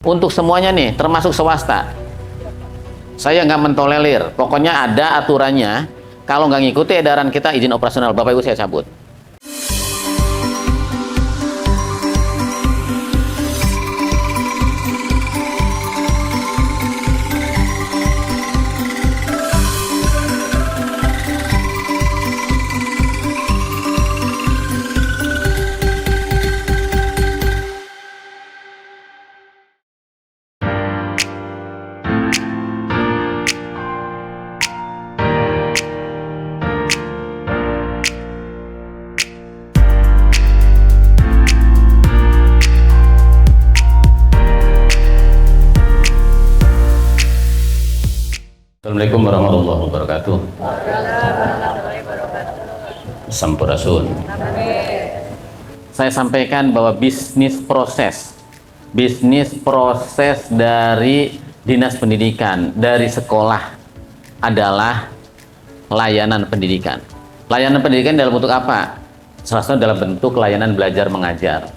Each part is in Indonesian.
Untuk semuanya nih, termasuk swasta. Saya nggak mentolerir. Pokoknya ada aturannya. Kalau nggak ngikuti edaran kita, izin operasional Bapak Ibu saya cabut. Assalamualaikum warahmatullahi wabarakatuh. Sampurasun. Saya sampaikan bahwa bisnis proses dari dinas pendidikan, dari sekolah adalah layanan pendidikan. Layanan pendidikan dalam bentuk apa? Salah satu dalam bentuk layanan belajar mengajar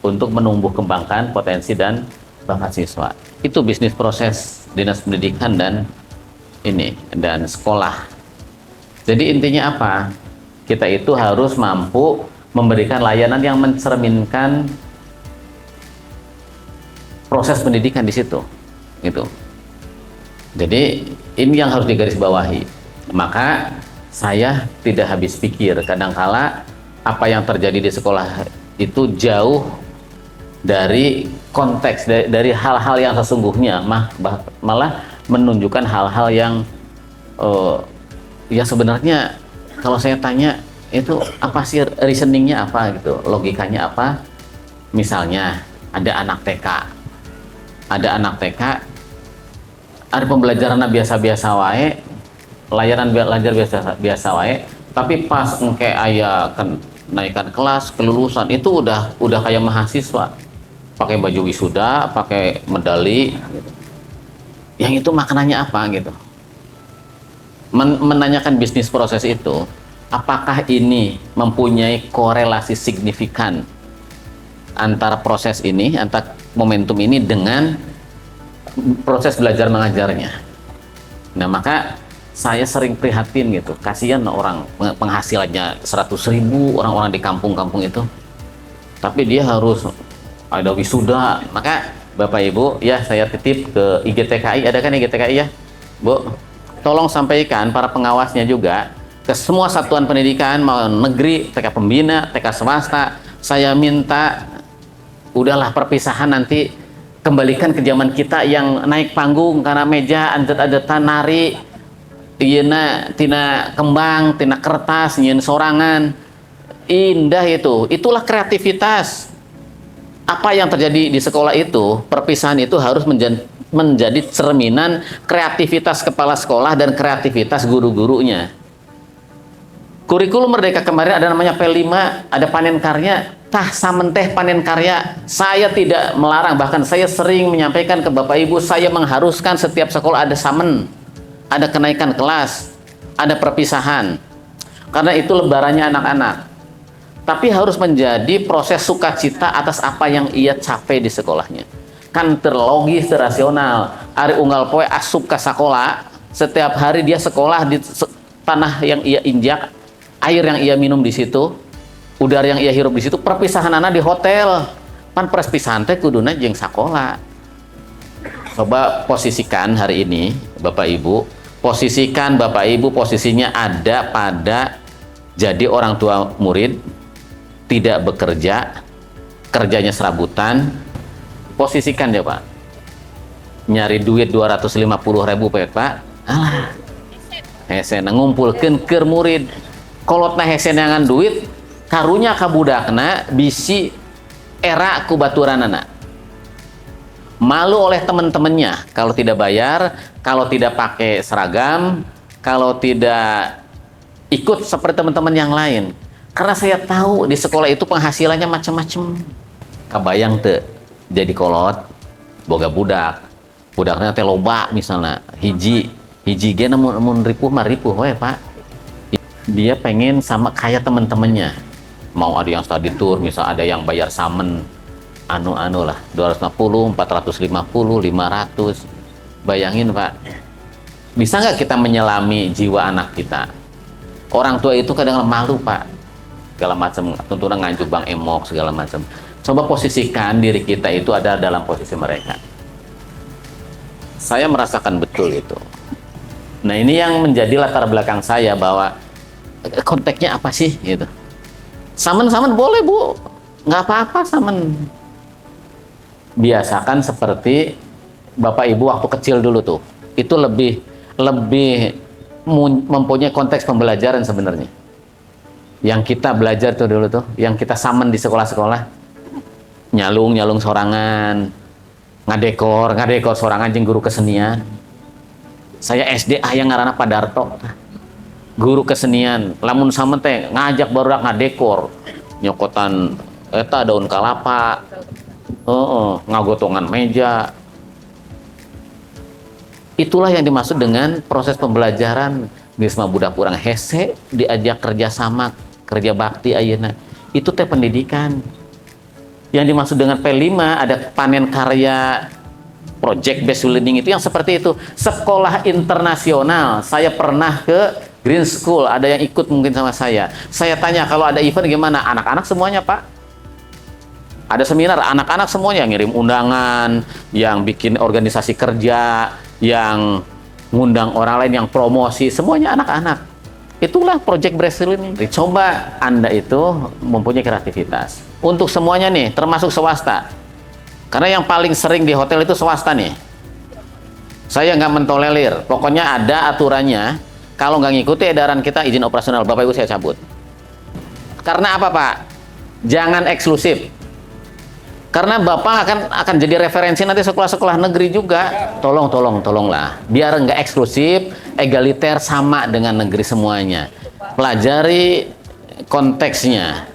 untuk menumbuh kembangkan potensi dan bakat siswa. Itu bisnis proses dinas pendidikan dan sekolah. Jadi intinya apa? Kita itu harus mampu memberikan layanan yang mencerminkan proses pendidikan di situ, gitu. Jadi ini yang harus digarisbawahi. Maka saya tidak habis pikir. Kadangkala apa yang terjadi di sekolah itu jauh dari konteks, dari hal-hal yang sesungguhnya, malah menunjukkan hal-hal yang ya sebenarnya kalau saya tanya itu apa sih reasoningnya, apa gitu, logikanya apa. Misalnya ada anak TK, ada pembelajaran biasa-biasa wae, layanan belajar biasa wae, tapi pas engke aya kenaikan kelas, kelulusan itu udah kayak mahasiswa, pakai baju wisuda, pakai medali gitu. Yang itu maknanya apa gitu? Menanyakan bisnis proses itu, apakah ini mempunyai korelasi signifikan antara proses ini, antara momentum ini dengan proses belajar mengajarnya. Nah, maka saya sering prihatin gitu, kasihan orang penghasilannya 100.000, orang-orang di kampung-kampung itu, tapi dia harus ada wisuda. Maka Bapak Ibu, ya saya titip ke IGTKI, ada kan IGTKI ya? Bu, tolong sampaikan para pengawasnya juga ke semua satuan pendidikan, mau negeri, TK pembina, TK swasta, saya minta udahlah perpisahan nanti, kembalikan ke zaman kita yang naik panggung karena meja andet-adetan nari, ieuna tina kembang, tina kertas, nyeun sorangan. Indah itu. Itulah kreativitas. Apa yang terjadi di sekolah itu, perpisahan itu harus menjadi cerminan kreativitas kepala sekolah dan kreativitas guru-gurunya. Kurikulum Merdeka kemarin ada namanya P5, ada panen karya, tah samenteh panen karya. Saya tidak melarang, bahkan saya sering menyampaikan ke Bapak Ibu, saya mengharuskan setiap sekolah ada samen, ada kenaikan kelas, ada perpisahan. Karena itu lebarannya anak-anak. Tapi harus menjadi proses sukacita atas apa yang ia capai di sekolahnya. Kan terlogis, terasional. Ari unggal poe asup ke sekolah, setiap hari dia sekolah di tanah yang ia injak, air yang ia minum di situ, udara yang ia hirup di situ, perpisahan anak di hotel. Pan perpisahan teh kuduna jeung sekolah. Coba posisikan hari ini, Bapak Ibu, posisikan Bapak Ibu posisinya ada pada jadi orang tua murid, tidak bekerja, kerjanya serabutan. Posisikan ya Pak, nyari duit 250.000 Pak, alah hesen ngumpulkeun keur murid, kolotna hesen ngan duit karunya ka budakna bisi era ku baturanana, malu oleh teman-temannya kalau tidak bayar, kalau tidak pakai seragam, kalau tidak ikut seperti teman-teman yang lain. Karena saya tahu di sekolah itu penghasilannya macam-macam. Kabayang teu jadi kolot, boga budaknya teh loba misalnya, hiji ge namun ripuh mah ripuh we Pak. Dia pengen sama kayak teman-temannya. Mau ada yang study tour, misal ada yang bayar samen, anu lah 250, 450, 500. Bayangin Pak, bisa nggak kita menyelami jiwa anak kita? Orang tua itu kadang malu Pak, segala macam, tuntunan nganjuk Bang Emok segala macam. Coba posisikan diri kita itu ada dalam posisi mereka. Saya merasakan betul itu. Nah ini yang menjadi latar belakang saya, bahwa konteksnya apa sih gitu. Samen boleh Bu, nggak apa-apa samen. Biasakan seperti Bapak Ibu waktu kecil dulu tuh, itu lebih mempunyai konteks pembelajaran sebenarnya. Yang kita belajar tuh dulu tuh, yang kita samen di sekolah-sekolah, nyalung sorangan, ngadekor sorangan jeung guru kesenian. Saya SD yang ngaranna Pak Darto, guru kesenian, lamun samen teh ngajak barudak ngadekor, nyokotan eta daun kalapa, ngagotongan meja. Itulah yang dimaksud dengan proses pembelajaran. Bisma budak kurang hese diajak kerja sama, kerja bakti ayeuna. Itu teh pendidikan. Yang dimaksud dengan P5 ada panen karya, project based learning, itu yang seperti itu. Sekolah internasional. Saya pernah ke Green School, ada yang ikut mungkin sama saya. Saya tanya kalau ada event gimana? Anak-anak semuanya Pak. Ada seminar, anak-anak semuanya yang ngirim undangan, yang bikin organisasi kerja, yang ngundang orang lain, yang promosi, semuanya anak-anak. Itulah project based learning. Coba Anda itu mempunyai kreativitas. Untuk semuanya nih, termasuk swasta. Karena yang paling sering di hotel itu swasta nih. Saya nggak mentolerir. Pokoknya ada aturannya. Kalau nggak ngikuti edaran kita, izin operasional Bapak Ibu saya cabut. Karena apa Pak? Jangan eksklusif. Karena Bapak akan jadi referensi nanti sekolah-sekolah negeri juga. Tolonglah. Biar nggak eksklusif, egaliter, sama dengan negeri semuanya. Pelajari konteksnya.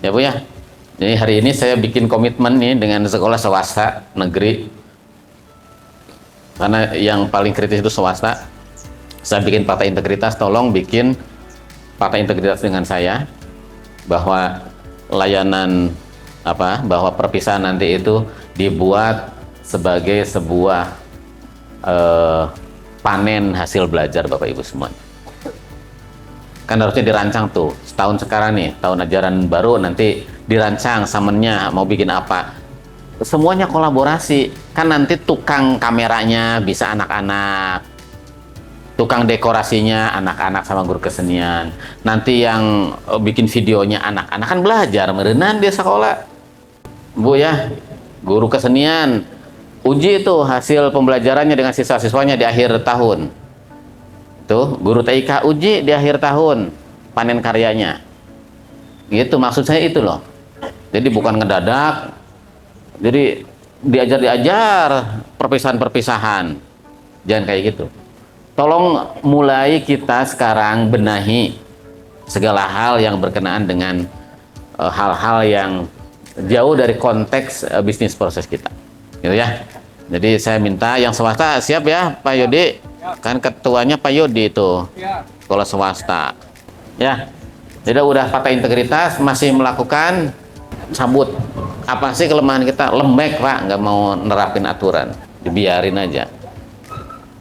Ya Bu ya. Jadi hari ini saya bikin komitmen nih dengan sekolah swasta negeri. Karena yang paling kritis itu swasta. Saya bikin fakta integritas, tolong bikin fakta integritas dengan saya. Bahwa layanan bahwa perpisahan nanti itu dibuat sebagai sebuah panen hasil belajar Bapak Ibu semuanya. Kan harusnya dirancang tuh setahun sekarang nih, tahun ajaran baru nanti dirancang samennya mau bikin apa. Semuanya kolaborasi. Kan nanti tukang kameranya bisa anak-anak, tukang dekorasinya anak-anak sama guru kesenian. Nanti yang bikin videonya anak-anak, kan belajar merenang di sekolah. Bu ya, guru kesenian uji itu hasil pembelajarannya dengan siswa-siswanya di akhir tahun. Tuh, guru TIK uji di akhir tahun panen karyanya. Gitu maksud saya itu loh. Jadi bukan ngedadak. Jadi diajar perpisahan-perpisahan. Jangan kayak gitu. Tolong mulai kita sekarang benahi segala hal yang berkenaan dengan hal-hal yang jauh dari konteks bisnis proses kita, gitu ya. Jadi saya minta yang swasta siap ya Pak Yodi, kan ketuanya Pak Yodi itu sekolah swasta, ya. Jadi udah fakta integritas masih melakukan, cabut. Apa sih kelemahan kita? Lembek Pak, nggak mau nerapin aturan, dibiarin aja.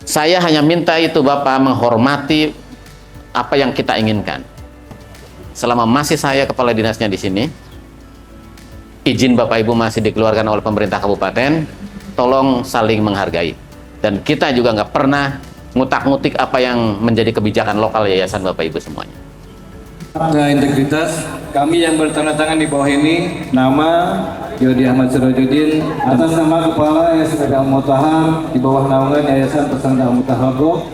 Saya hanya minta itu Bapak menghormati apa yang kita inginkan. Selama masih saya kepala dinasnya di sini, izin Bapak Ibu masih dikeluarkan oleh pemerintah kabupaten, tolong saling menghargai. Dan kita juga nggak pernah ngutak-ngutik apa yang menjadi kebijakan lokal yayasan Bapak Ibu semuanya. Nah, integritas kami yang bertanda tangan di bawah ini, nama Yodi Ahmad Sirojudin atas nama Kepala Yayasan Al-Mutahar di bawah naungan Yayasan Pesantren Al-Mutahar Lombok,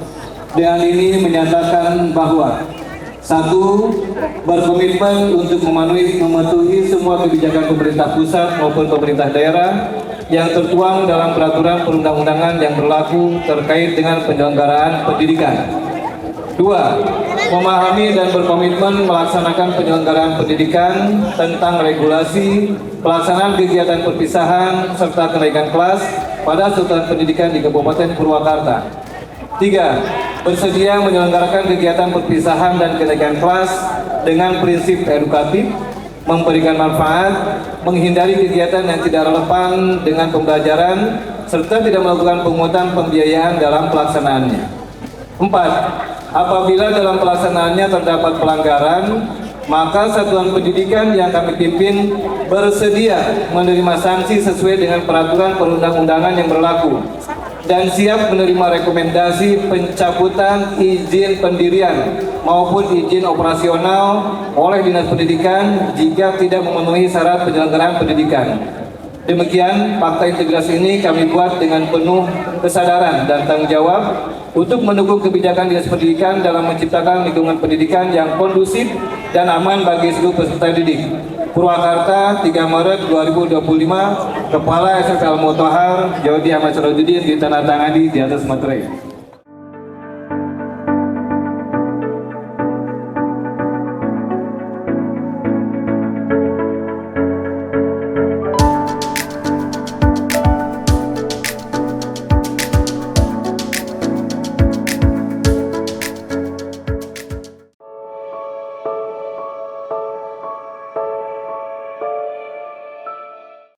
dengan ini menyatakan bahwa satu, berkomitmen untuk mematuhi semua kebijakan pemerintah pusat maupun pemerintah daerah yang tertuang dalam peraturan perundang-undangan yang berlaku terkait dengan penyelenggaraan pendidikan. Dua, memahami dan berkomitmen melaksanakan penyelenggaraan pendidikan tentang regulasi, pelaksanaan kegiatan perpisahan, serta kenaikan kelas pada satuan pendidikan di Kabupaten Purwakarta. Tiga, bersedia menyelenggarakan kegiatan perpisahan dan kenaikan kelas dengan prinsip edukatif, memberikan manfaat, menghindari kegiatan yang tidak relevan dengan pembelajaran, serta tidak melakukan pungutan pembiayaan dalam pelaksanaannya. 4. Apabila dalam pelaksanaannya terdapat pelanggaran, maka satuan pendidikan yang kami pimpin bersedia menerima sanksi sesuai dengan peraturan perundang-undangan yang berlaku dan siap menerima rekomendasi pencabutan izin pendirian maupun izin operasional oleh Dinas Pendidikan jika tidak memenuhi syarat penyelenggaraan pendidikan. Demikian, fakta integrasi ini kami buat dengan penuh kesadaran dan tanggung jawab untuk mendukung kebijakan Dinas Pendidikan dalam menciptakan lingkungan pendidikan yang kondusif dan aman bagi seluruh peserta didik. Purwakarta, 3 Maret 2025, Kepala SFL Mutahar, Jody Ahmad Sirojudin, ditandatangani di atas materai.